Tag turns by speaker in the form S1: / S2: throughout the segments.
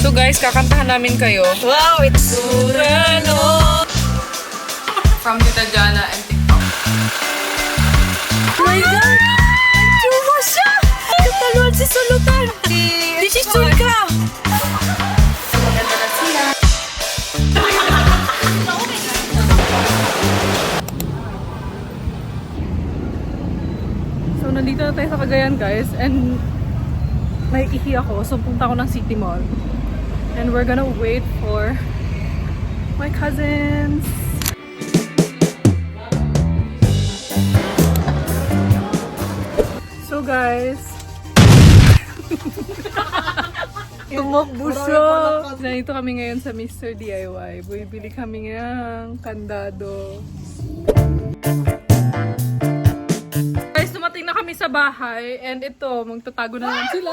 S1: So guys, kakantahan namin kayo.
S2: Wow, it's Surano!
S1: From Tita Jana and TikTok.
S2: Oh my God! Nagtuma siya! Kataluan si Sulutan! Di si Sulka! Maganda na sila.
S1: So nandito na tayo sa Cagayan guys. And may ihi ako. So punta ako ng City Mall. And we're gonna wait for my cousins. So guys,
S2: Tumakbo siya!
S1: nandito kami ngayon sa Mr. DIY. Bumibili kami ng kandado. Guys, dumating na kami sa bahay. And ito, magtatago na lang sila.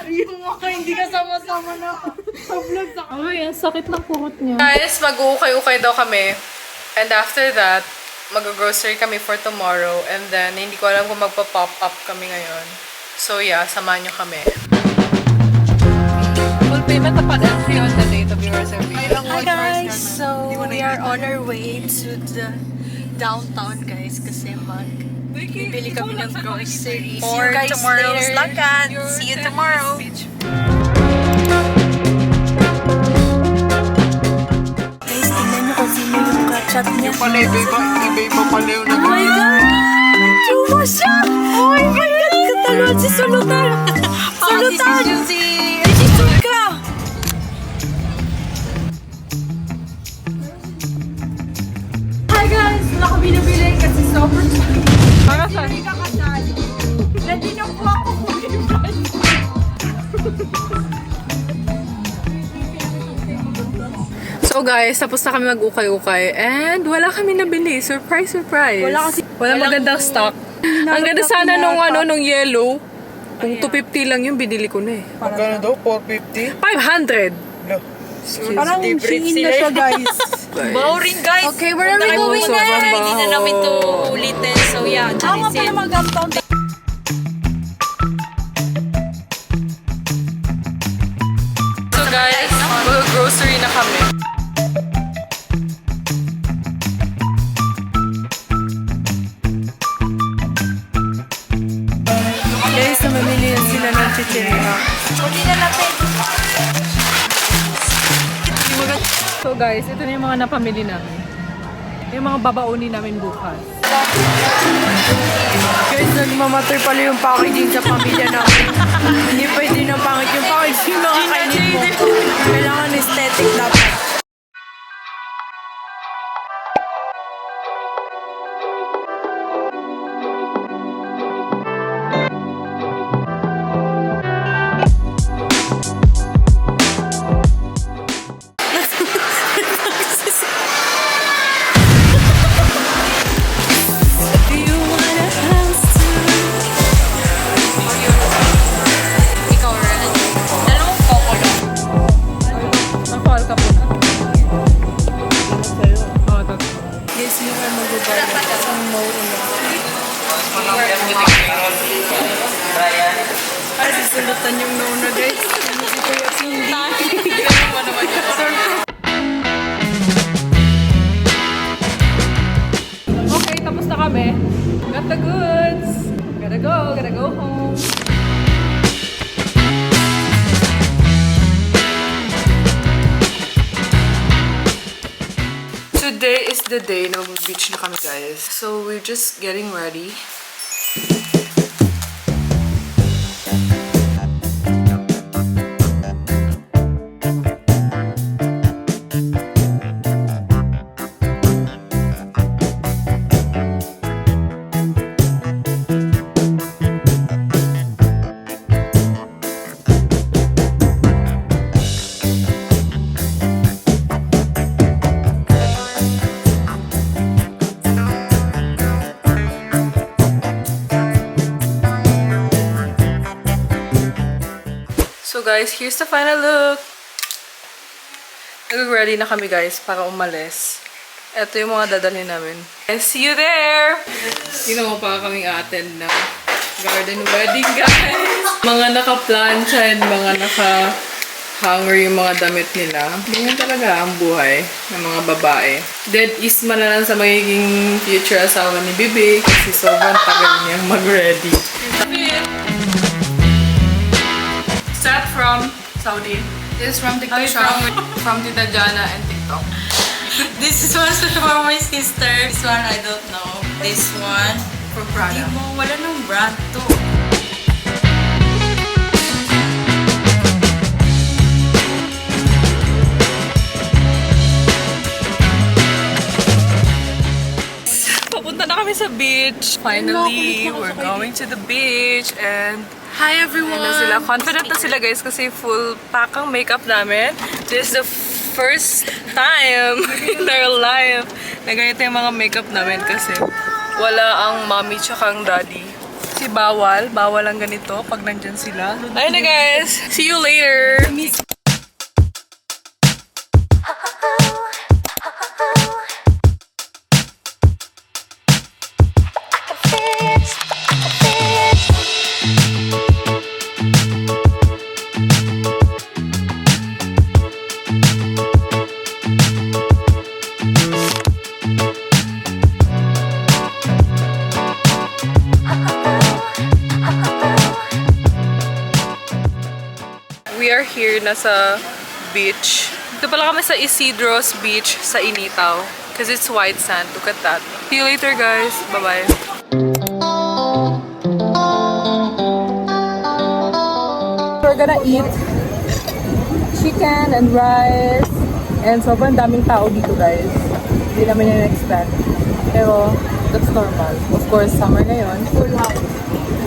S2: Yung mga hindi ka sama-sama na sa vlog sa
S1: Ay, ang sakit ng puhot niya. Guys, mag-uukay-ukay daw kami. And after that, mag-grocery kami for tomorrow. And then, hindi ko alam kung magpa-pop up kami ngayon. So yeah, samahan nyo kami. Full payment na pa entry on the date of your reservation.
S2: Hi guys! So, we are on our way to the downtown guys kasi bibili kami ng groceries. See you guys tomorrow's lakan! See you tomorrow! Guys, tingnan nyo kung sino yung kachat niya.
S3: Iba-iba pala yung
S2: Oh my God! Nagtuma siya! Oh my God! Kataluan si Sulutan! Sulutan! Si Sulka! Hi guys! Wala kami nabili kasi sobrang
S1: Para sa...
S2: hindi ka kasali. Ready na po ako kulipan.
S1: So guys, tapos na kami mag-ukay-ukay. And wala kami nabili. Surprise, surprise. Walang magandang stock. Ang ganda sana nung yellow. Kung 250 lang yung binili ko na eh.
S3: Magkano daw? 450?
S1: 500!
S3: No.
S2: Parang Shein na siya guys.
S4: Boring guys.
S2: Okay, where are we
S1: Oo,
S2: going
S1: sobrang
S2: next?
S4: Hindi na namin to ulitin. So yeah,
S2: Tama pala mag-downtown.
S1: So guys, mag-grocery na kami.
S2: Guys, namamili na sila ng chichirya. Huli na natin.
S1: So guys, ito na yung mga napamili namin. Yung mga babaunin namin bukas.
S2: Guys, nagmamatter pala yung packaging sa pamilya namin. Hindi pwede na pangit yung packaging mga kainin mo. Kailangan aesthetic dapat.
S4: ikaw rin. Dalawang coco lang.
S1: Nag-call ka po na. Oo, tapos.
S2: Guys, yung ano magbabayad. Isang mauuna. Ay, sisulutan yung nauna guys. Ano si Kuya Cindy?
S1: Ganun ba naman yun? Okay, tapos na kami. Got the goods. Gotta go home. Today is the day na mag-beach na kami guys. So we're just getting ready. So guys, here's the final look. Nag-ready na kami guys para umalis. Ito yung mga dadalhin namin. And see you there! Hindi naman pa kaming attend na Garden wedding, guys. Mga naka-plancha and mga naka-hanger yung mga damit nila. Ganyan talaga ang buhay ng mga babae. Dead east man na lang sa magiging future asawa ni Bibi kasi sobrang tagal niyang mag-ready. Start from Saudi.
S4: This is from TikTok
S1: Ay,
S4: shop.
S1: from Tita Jana and TikTok.
S4: This is one for my sister. This one, I don't know. This one,
S1: For
S4: di
S1: Prada.
S4: mo, wala nang brand to.
S1: Papunta na kami sa beach. Finally, we're going to the beach and hi everyone! Na sila. Confident na sila guys kasi full pack ang makeup namin. This is the first time in our life na ganito yung mga makeup namin kasi wala ang mommy tsaka ang daddy. Si bawal ang ganito pag nandyan sila. Ayun na guys! See you later! We are here na sa beach. Dito pala kami sa Isidro's Beach sa Initaw. Because it's white sand. Look at that. See you later guys. Bye-bye. We're gonna eat chicken and rice. And sobrang daming tao dito guys. Hindi namin in-expect. Pero that's normal. Of course, summer ngayon. Full house.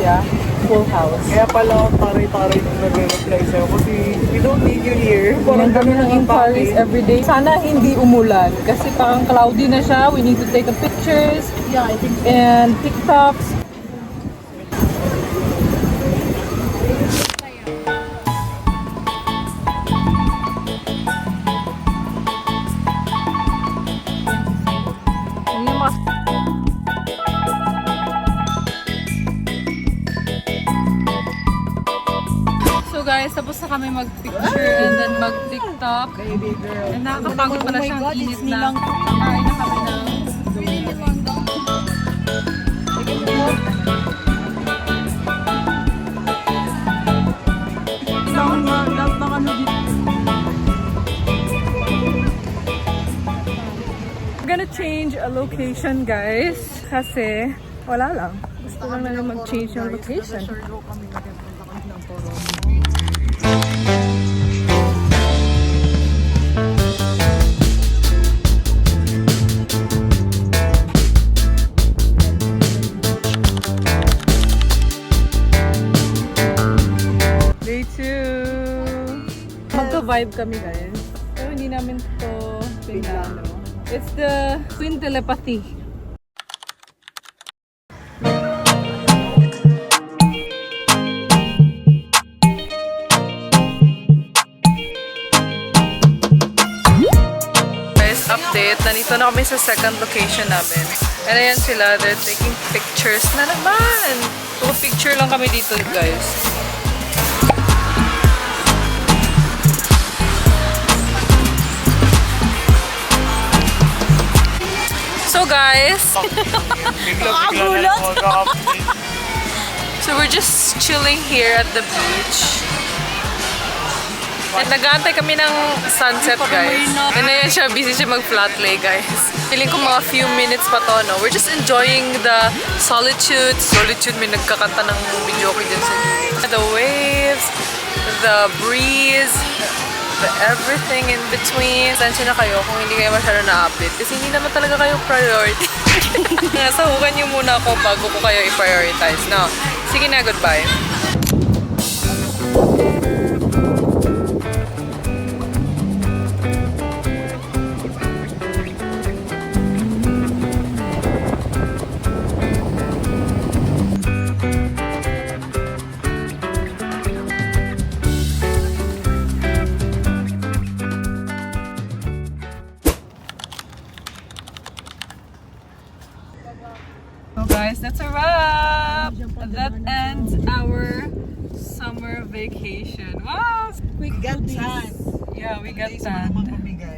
S1: Yeah, full house.
S3: Kaya pala taray-taray nung nagre-reply sa'yo kasi we don't need you here.
S1: Parang kami ng inquiries everyday. Sana hindi umulan kasi parang cloudy na siya. We need to take a pictures.
S2: Yeah, I think
S1: And TikToks. So guys, tapos na kami mag-picture and then mag-TikTok.
S3: Baby girl.
S1: And nakakapagod pala siyang init na. Kakain na kami ng I'm gonna change a location guys kasi wala lang. Gusto lang namin mag-change yung location. Day 2. Magka-vibe kami guys. Pero hindi namin to pinano. It's the twin telepathy. Guys, update. Nandito na kami sa second location namin. And ayan sila, they're taking pictures na naman. Puro picture lang kami dito guys. So guys,
S3: Bigla-bigla na mag-update.
S1: so we're just chilling here at the beach. At nag-aantay kami ng sunset guys. And ayan siya, busy siya mag-flat lay guys. Feeling ko mga few minutes pa to, no? We're just enjoying the solitude. Solitude, may nagkakanta ng video ko dyan sa the waves, the breeze, the everything in between. Sensya na kayo kung hindi kayo masyado na-update kasi hindi naman talaga kayo priority. Sahukan niyo muna ako bago ko kayo i-prioritize. No? Sige na, goodbye. So guys, guys, that's a wrap. That ends our summer vacation. Wow!
S2: We got tan.
S1: Yeah, we got tan.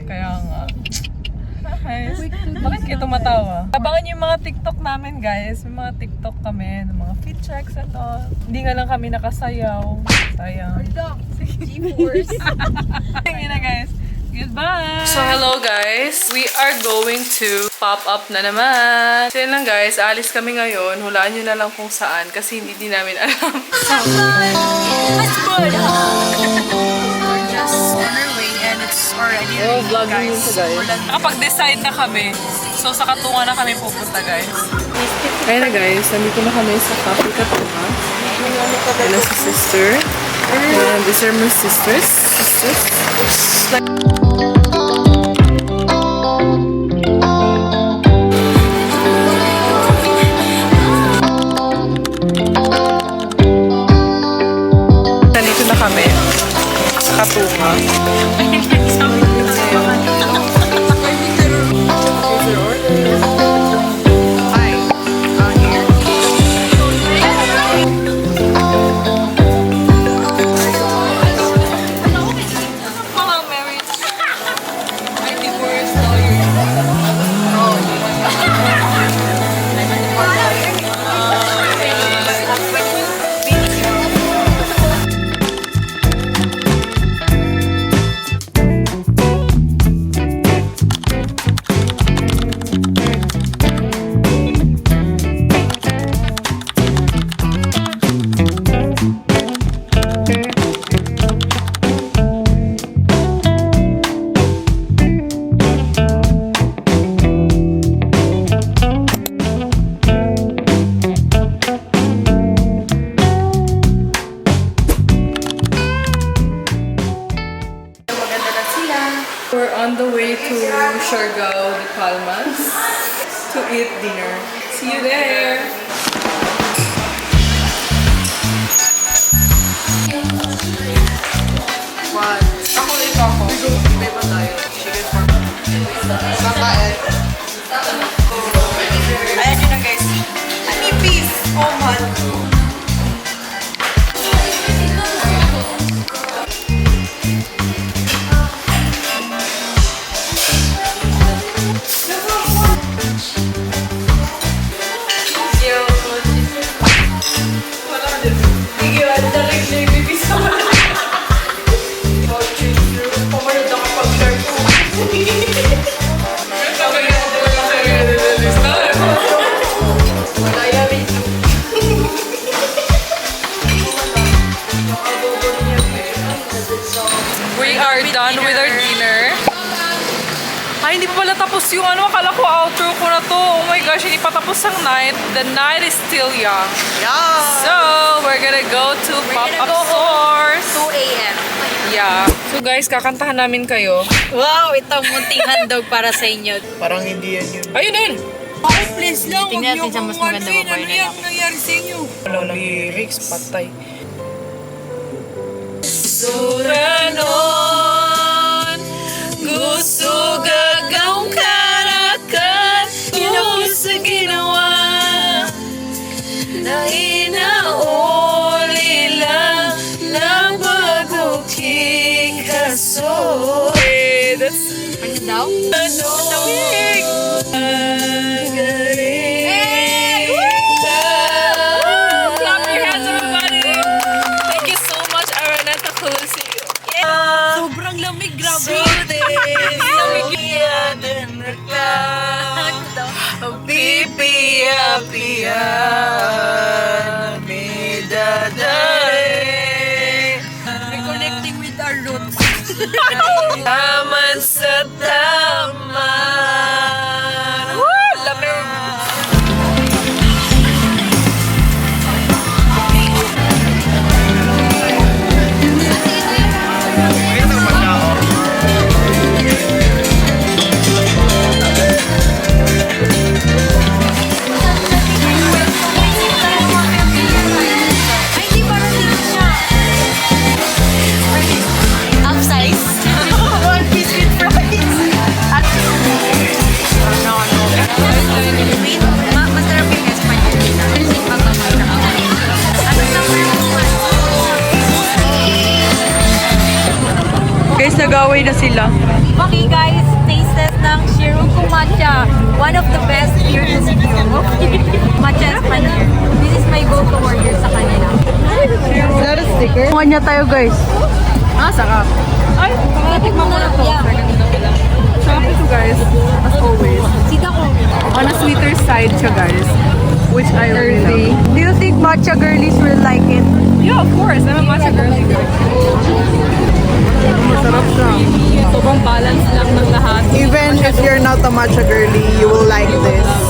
S1: Kaya nga. Guys, bakit kayo tumatawa? Abangan yung mga TikTok namin, guys. May mga TikTok kami, ng mga fit checks and all. Hindi nga lang kami nakasayaw. Sayang.
S2: G-Force.
S1: Sige na, guys. Goodbye! So, hello guys. We are going to pop up na naman. So, yun lang guys. Alis kami ngayon. Hulaan nyo na lang kung saan kasi hindi din namin alam.
S2: Let's go! We're just on our way and it's already raining, guys.
S1: Nakapag-decide na kami. So, sa Katunga na kami pupunta guys. Kaya na guys. Nandito na kami sa Cafe Katunga. Yan si sister. And these are my sisters. Nandito na kami sa Katunga. We're on the way to Siargao de Palmas to eat dinner. See you there!
S2: Ayan yun na guys. Anipis! Oh man!
S1: We are done with our dinner. Ay, hindi pa pala tapos yung ano. Akala ko outro ko na to. Oh my gosh, hindi pa tapos ang night. The night is still young.
S2: Yeah!
S1: So, we're gonna go to pop-up stores.
S2: 2 a.m.
S1: Yeah. So guys, kakantahan namin kayo.
S2: Wow! Itong munting handog para sa inyo.
S3: Parang hindi yan yun.
S1: Ayun din!
S2: Okay, please lang. Tingnan natin sa mas maganda babae na lang.
S3: nangyari sa inyo? Wala lyrics, patay.
S1: Suranon, gusto gagawang karakan ko sa ginawa na inauli lang bago kikaso. That's
S2: Ano daw?
S1: Tawig! Clap your hands, everybody! Thank you so much, Araneta Kusi.
S2: Sobrang lamig, grabe. Reconnecting with our roots.
S1: Taman sa taman. Woo! Lamig! Nag-away na sila.
S2: Okay guys, taste test ng Shiroko Matcha. One of the best here in Cebu. Matcha Espanyol. This is my go-to order sa kanila.
S3: Is that a sticker?
S1: Kanya tayo guys. Sarap. Ay,
S2: Tikman mo na to.
S1: sarap ito guys. As always.
S2: Sita ko.
S1: On a sweeter side siya guys. Which I really love.
S2: Do you think matcha girlies will like it?
S1: Yeah, of course. I'm a matcha girly girl. Masarap siya. Sobrang balance lang ng lahat.
S3: Even if you're not a matcha girly, you will like this.